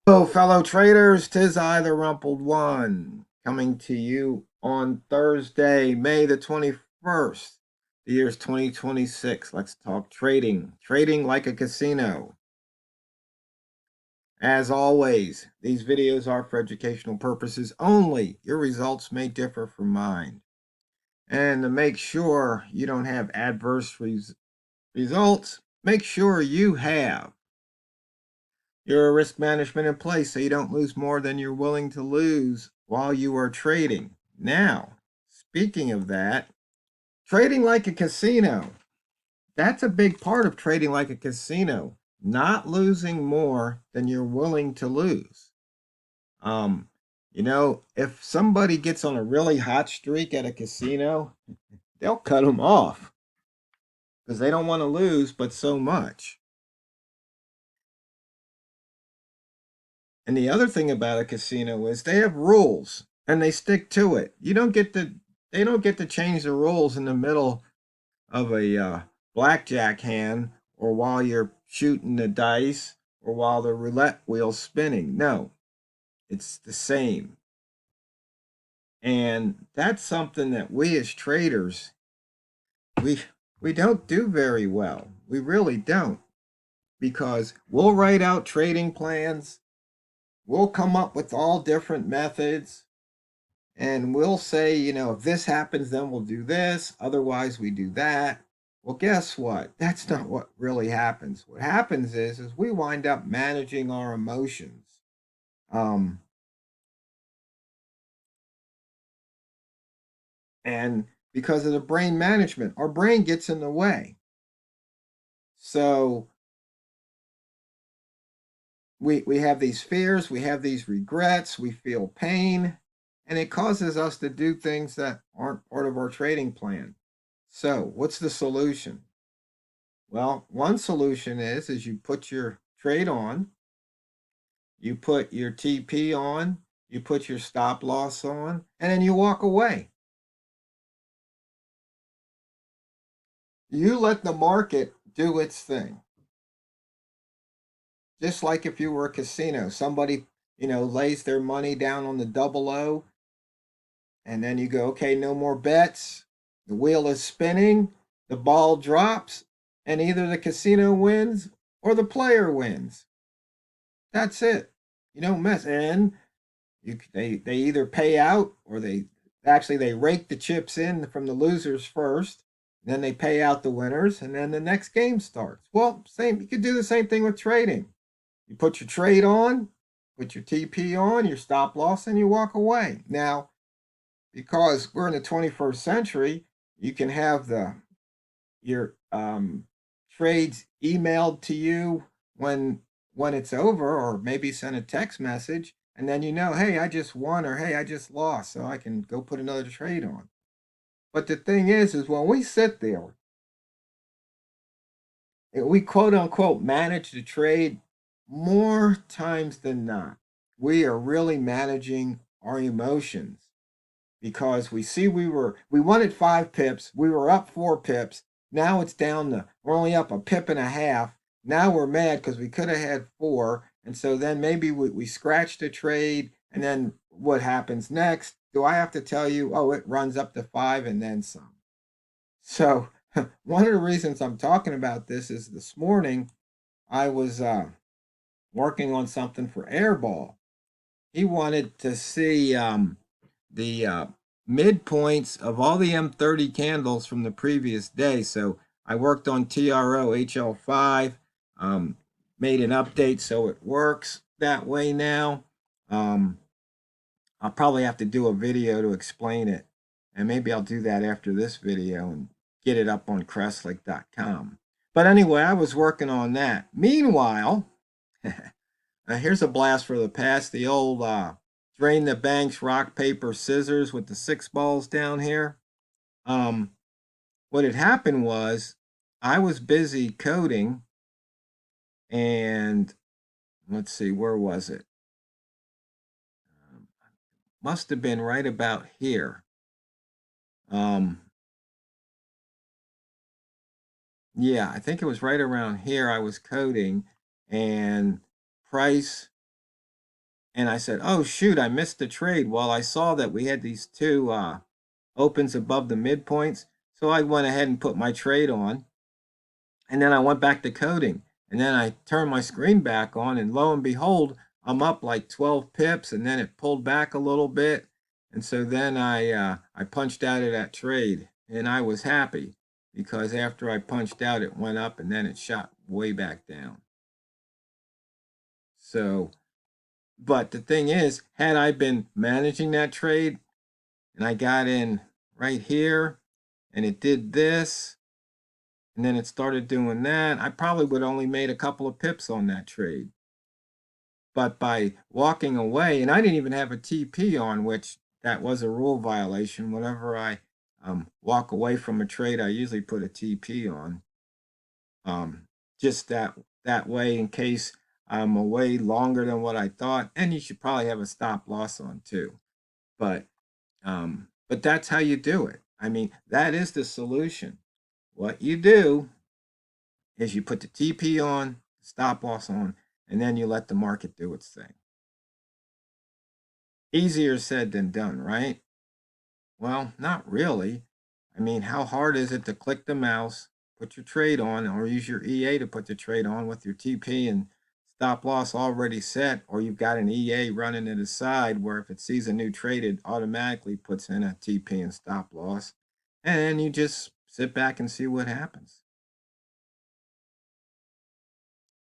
Hello, fellow traders. 'Tis I, the Rumpled One, coming to you on Thursday, May the 21st. The year's 2026. Let's talk trading. Trading like a casino. As always, these videos are for educational purposes only. Your results may differ from mine. And to make sure you don't have adverse results, make sure you have your risk management in place so you don't lose more than you're willing to lose while you are trading. Now, speaking of that, trading like a casino, that's a big part of trading like a casino, not losing more than you're willing to lose. Um, if somebody gets on a really hot streak at a casino, they'll cut them off because they don't want to lose but so much. And the other thing about a casino is they have rules and they stick to it. They don't get to change the rules in the middle of a blackjack hand or while you're shooting the dice or while the roulette wheel's spinning. No, it's the same. And that's something that we as traders, we we don't do very well. We really don't, because we'll write out trading plans, we'll come up with all different methods, and we'll say, if this happens, then we'll do this. Otherwise, we do that. Well, guess what? That's not what really happens. What happens is we wind up managing our emotions. Um, and because of the brain management, our brain gets in the way. So we have these fears, we have these regrets, we feel pain, and it causes us to do things that aren't part of our trading plan. So, what's the solution? Well, one solution is you put your trade on, you put your TP on, you put your stop loss on, and then you walk away. You let the market do its thing. Just like if you were a casino, somebody, lays their money down on the double O, and then you go, okay, no more bets. The wheel is spinning, the ball drops, and either the casino wins or the player wins. That's it. You don't mess. And they either pay out or they rake the chips in from the losers first, then they pay out the winners, and then the next game starts. Well, same, you could do the same thing with trading. You put your trade on, put your TP on, your stop loss, and you walk away. Now, because we're in the 21st century, you can have your trades emailed to you when it's over, or maybe send a text message, and then hey, I just won, or hey, I just lost, so I can go put another trade on. But the thing is when we sit there, we quote unquote manage the trade, more times than not, we are really managing our emotions, because we see we wanted 5 pips, we were up 4 pips, now it's down to we're only up a pip and a half. Now we're mad because we could have had four, and so then maybe we scratch the trade, and then what happens next? Do I have to tell you? Oh, it runs up to 5 and then some. So one of the reasons I'm talking about this is this morning I was working on something for Airball. He wanted to see the midpoints of all the M30 candles from the previous day. So I worked on TRO HL5, um, made an update so it works that way now. Um, I'll probably have to do a video to explain it, and maybe I'll do that after this video and get it up on crestlick.com. But anyway, I was working on that. Meanwhile, here's a blast for the past. The old drain the banks, rock, paper, scissors with the 6 balls down here. Um, what had happened was I was busy coding, and let's see, where was it? Must have been right about here. Um, yeah, I think it was right around here I was coding, and price And I said, oh, shoot, I missed the trade. Well, I saw that we had these two opens above the midpoints. So I went ahead and put my trade on. And then I went back to coding. And then I turned my screen back on. And lo and behold, I'm up like 12 pips. And then it pulled back a little bit. And so then I punched out of that trade. And I was happy because after I punched out, it went up and then it shot way back down. So, but the thing is, had I been managing that trade and I got in right here and it did this and then it started doing that, I probably would only made a couple of pips on that trade. But by walking away, and I didn't even have a TP on, which that was a rule violation. Whenever I walk away from a trade, I usually put a TP on, um, just that way in case I'm away longer than what I thought. And you should probably have a stop loss on too. But that's how you do it. I mean, that is the solution. What you do is you put the TP on, stop loss on, and then you let the market do its thing. Easier said than done, right? Well, not really. I mean, how hard is it to click the mouse, put your trade on, or use your EA to put the trade on with your TP and stop loss already set, or you've got an EA running to the side where if it sees a new trade, it automatically puts in a TP and stop loss, and you just sit back and see what happens.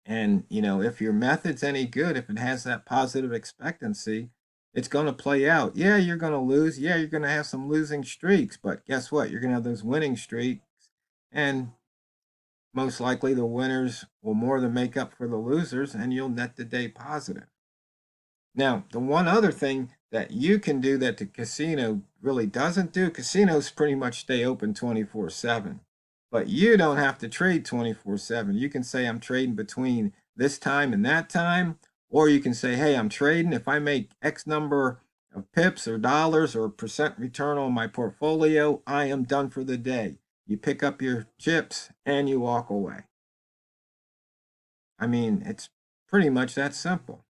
And, if your method's any good, if it has that positive expectancy, it's going to play out. Yeah, you're going to lose. Yeah, you're going to have some losing streaks. But guess what? You're going to have those winning streaks. And most likely the winners will more than make up for the losers, and you'll net the day positive. Now, the one other thing that you can do that the casino really doesn't do, casinos pretty much stay open 24/7. But you don't have to trade 24/7. You can say, I'm trading between this time and that time. Or you can say, hey, I'm trading. If I make X number of pips or dollars or percent return on my portfolio, I am done for the day. You pick up your chips and you walk away. I mean, it's pretty much that simple.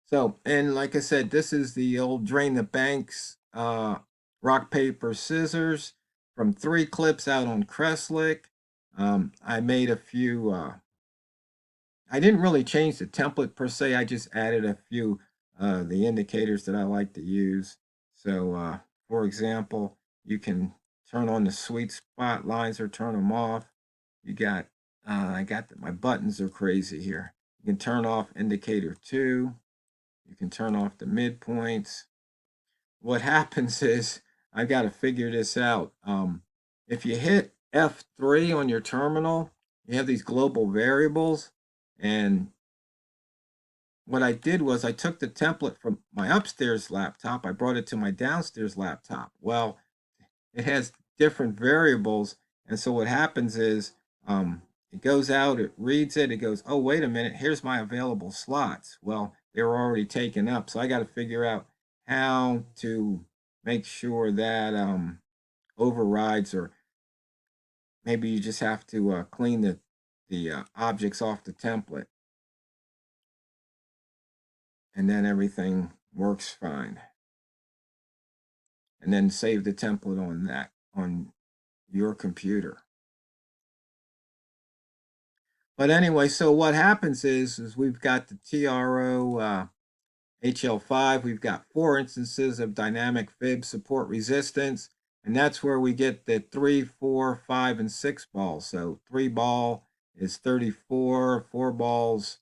So, and like I said, this is the old Drain the Banks rock, paper, scissors from 3 clips out on Crestlick. I made a few, I didn't really change the template per se. I just added a few the indicators that I like to use. So, for example, you can turn on the sweet spot lines or turn them off. You got, my buttons are crazy here. You can turn off indicator 2. You can turn off the midpoints. What happens is, I've got to figure this out. If you hit F3 on your terminal, you have these global variables. And what I did was I took the template from my upstairs laptop, I brought it to my downstairs laptop. Well, it has different variables. And so what happens is, it goes out, it reads it, it goes, oh, wait a minute, here's my available slots. Well, they were already taken up. So I got to figure out how to make sure that overrides, or maybe you just have to clean the objects off the template. And then everything works fine. And then save the template on your computer. But anyway, so what happens is we've got the TRO HL5, we've got 4 instances of dynamic fib support resistance, and that's where we get the 3, 4, 5, and 6 balls. So 3 ball is 34, 4 balls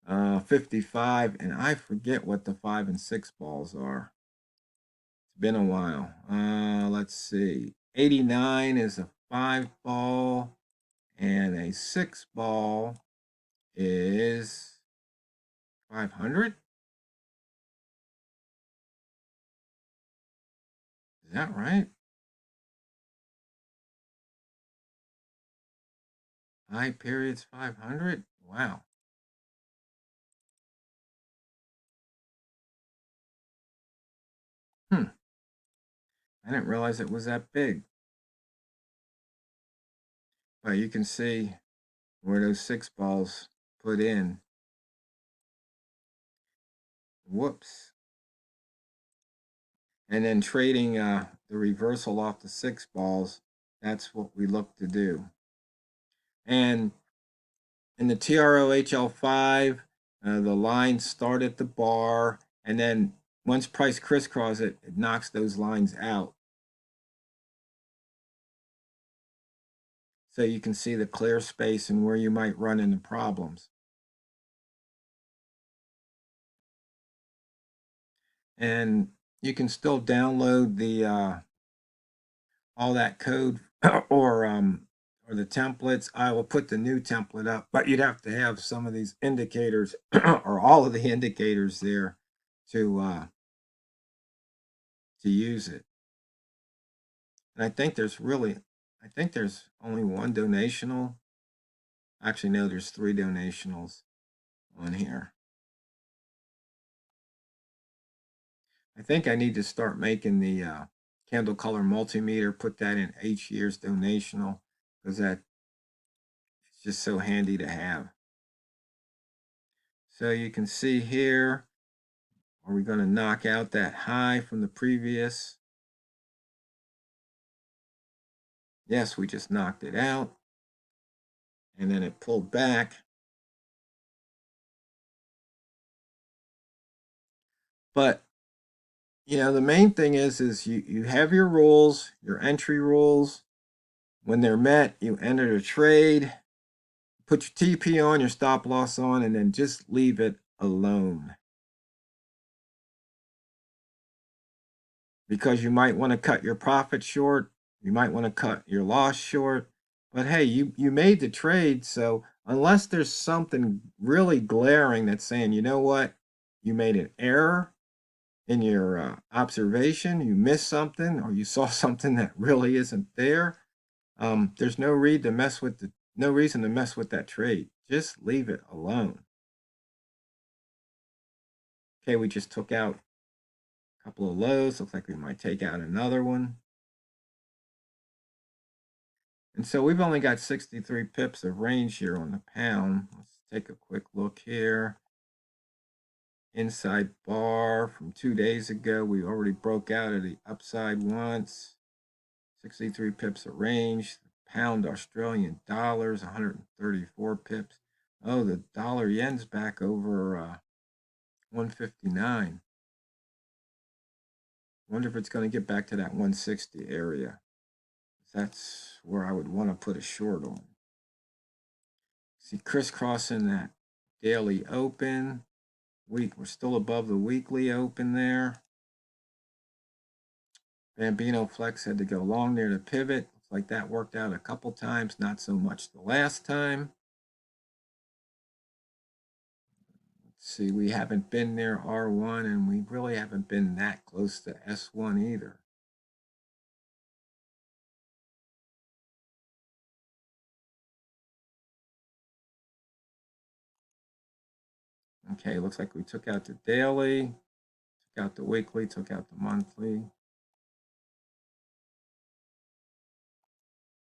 55, and I forget what the 5 and 6 balls are. It's been a while. Let's see. 89 is a 5 ball, and a 6 ball is 500. Is that right? High periods 500? Wow. I didn't realize it was that big. But you can see where those 6 balls put in. Whoops. And then trading the reversal off the 6 balls, that's what we look to do. And in the TROHL5, the lines start at the bar, and then once price crisscross it, it knocks those lines out. So you can see the clear space and where you might run into problems. And you can still download the all that code or the templates. I will put the new template up, but you'd have to have some of these indicators or all of the indicators there to use it. And I think there's only one donational. Actually, no, there's 3 donationals on here. I think I need to start making the candle color multimeter, put that in each year's donational, because it's just so handy to have. So you can see here, are we going to knock out that high from the previous? Yes, we just knocked it out. And then it pulled back. But, you know, the main thing is you have your rules, your entry rules. When they're met, you enter the trade, put your TP on, your stop loss on, and then just leave it alone. Because you might want to cut your profit short, you might want to cut your loss short. But hey, you made the trade, so unless there's something really glaring that's saying, you know what, you made an error in your observation, you missed something, or you saw something that really isn't there, there's no reason to mess with that trade. Just leave it alone. Okay, we just took out a couple of lows. Looks like we might take out another one. And so we've only got 63 pips of range here on the pound. Let's take a quick look here. Inside bar from 2 days ago, we already broke out of the upside once. 63 pips of range. Pound Australian dollars, 134 pips. Oh, the dollar yen's back over 159. Wonder if it's going to get back to that 160 area. That's where I would want to put a short on. See, crisscrossing that daily open. We're still above the weekly open there. Bambino Flex had to go long there to pivot. Looks like that worked out a couple times, not so much the last time. Let's see, we haven't been near R1, and we really haven't been that close to S1 either. Okay, looks like we took out the daily, took out the weekly, took out the monthly.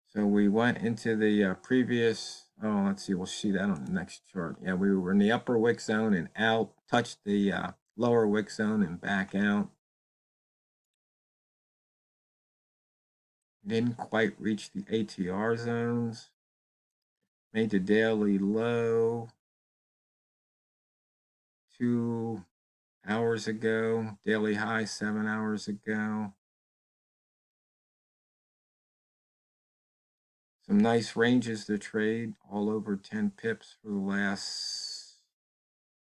So we went into the previous, oh, let's see, we'll see that on the next chart. Yeah, we were in the upper wick zone and out, touched the lower wick zone and back out. Didn't quite reach the ATR zones. Made the daily low 2 hours ago. Daily high 7 hours ago. Some nice ranges to trade, all over 10 pips for the last,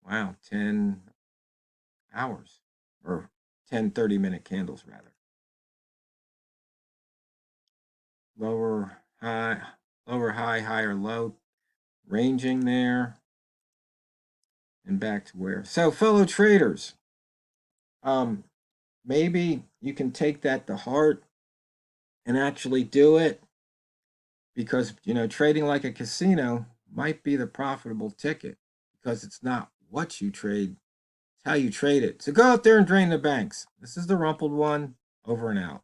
wow, 10 hours, or 10 30-minute candles rather. Lower, high, higher, low, ranging there, and back to where. So, fellow traders, maybe you can take that to heart and actually do it, because, you know, trading like a casino might be the profitable ticket, because it's not what you trade, it's how you trade it. So go out there and drain the banks. This is the Rumpled One, over and out.